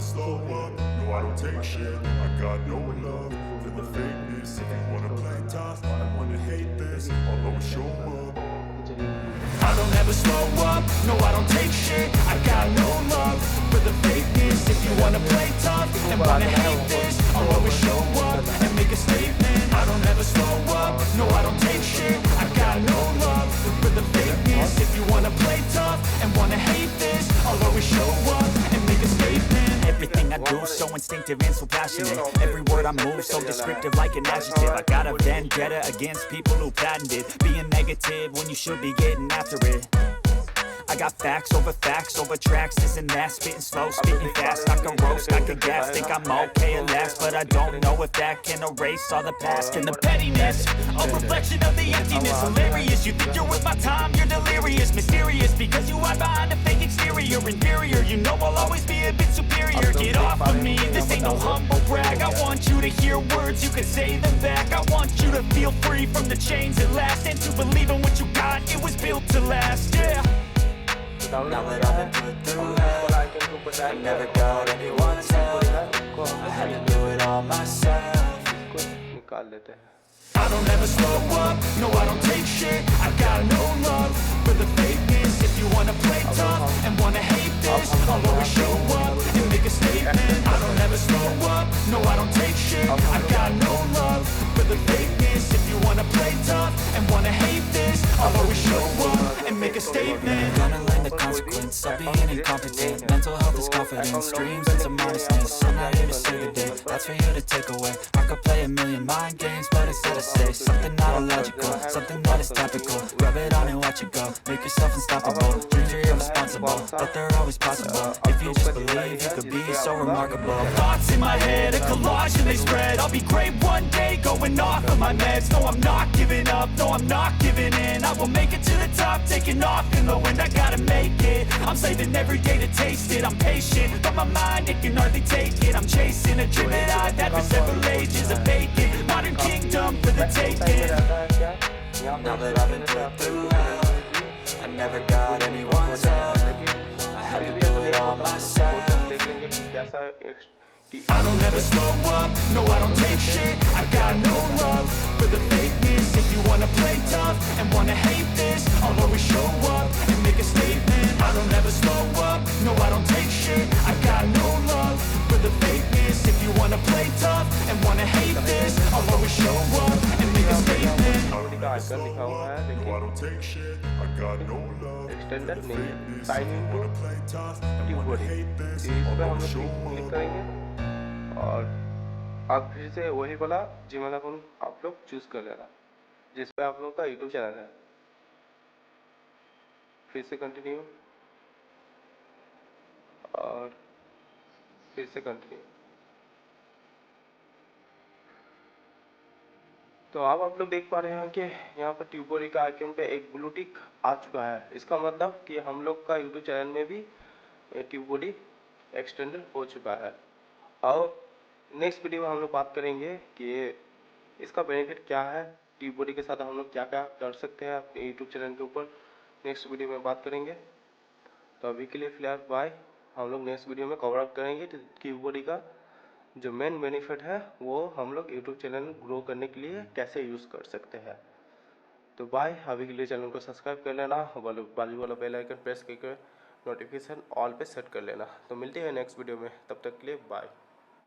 slow up, no I don't take shit. I got no love for the fakeness. If you wanna play tough and wanna hate this, I'll always show up. I don't ever slow up, no I don't take shit. I got no love for the fakeness. If you wanna play tough and wanna hate this, I'll always show up and make a statement. I don't ever slow up, no I don't take shit. I got no love for the fakeness. If you wanna play tough and wanna hate this, I'll always show up and make a statement. Everything I do so instinctive and so passionate. Every word I move so descriptive like an adjective. I got a vendetta against people who patented being negative when you should be getting after it. I got facts over tracks, this and that. Spitting slow, speaking fast, I can roast, I can gas. Think I'm okay at last, but I don't know if that can erase all the past. And the pettiness, a reflection of the emptiness. Hilarious, you think you're with my time, you're delirious. Mysterious, because you hide behind a fake exterior. Inferior, you know I'll always be a bit superior. Get off of me, this ain't no humble brag. I want you to hear words, you can say them back. I want you to feel free from the chains at last, and to believe in what you got, it was built to last, yeah. Now that I've been put through hell, I never got anyone's help. I had to do it all myself. I don't ever slow up, no I don't take shit. I got no love for the fakeness. If you wanna play tough and wanna hate this, I'll always show up and make a statement. I don't ever slow up, no I don't take shit. I got no love for the fakeness. If you wanna play tough and wanna hate this, I'll always show up and make a statement. Gonna learn the consequence of being incompetent. Mental health is confidence, dreams and some modestness. I'm not here to save the day, that's for you to take away. I could play a million mind games, but instead I say something not illogical, something that is topical. Rub it on and watch it go, make yourself unstoppable. Dreams are irresponsible, but they're always possible. If you just believe, you could be so remarkable. Thoughts in my head, a collage and they spread. I'll be great one day, going off of my meds. No, I'm not giving up, no, I'm not giving in. I will make it to the top, taking off in the wind. I gotta make it, I'm saving every day to taste it. I'm patient, but my mind, it can hardly take it. I'm chasing a dream that I've had for several ages. A vacant, modern kingdom for the taking. Now that I've been put through hell, I never got anyone's help. I had to do it all myself. I don't ever slow up, no I don't take shit. I got no love for the fakeness. If you wanna play tough and wanna hate this, I'll always show up and make a statement. I don't ever slow up, no I don't take shit. I got no love for the fakeness. If you wanna play tough and wanna hate this, I'll always show up and make a statement. का icon लिखा हुआ है देखिए extender नहीं sign into TubeBuddy इस पर हम लोग क्लिक करेंगे और आप फिर से वही वाला जीमेल अकाउंट आप लोग चूज कर लेना जिस पे आप लोग का यूट्यूब चैनल है। फिर से कंटिन्यू और फिर से कंटिन्यू। तो अब आप लोग देख पा रहे हैं कि यहाँ पर ट्यूबबडी का आइकन पे एक ब्लू टिक आ चुका है। इसका मतलब कि हम लोग का यूट्यूब चैनल में भी ट्यूबबडी एक्सटेंडर हो चुका है। और नेक्स्ट वीडियो में हम लोग बात करेंगे कि इसका बेनिफिट क्या है, ट्यूबबडी के साथ हम लोग क्या क्या कर सकते हैं अपने यूट्यूब चैनल के ऊपर। नेक्स्ट वीडियो में बात करेंगे। तो अभी के लिए फिलहाल बाय। हम लोग नेक्स्ट वीडियो में कवर अप करेंगे ट्यूबबडी का जो मेन बेनिफिट है वो हम लोग यूट्यूब चैनल ग्रो करने के लिए कैसे यूज़ कर सकते हैं। तो बाय। अभी के लिए चैनल को सब्सक्राइब कर लेना, बाजू वाला बेल आइकन प्रेस करके नोटिफिकेशन ऑल पे सेट कर लेना। तो मिलते हैं नेक्स्ट वीडियो में, तब तक के लिए बाय।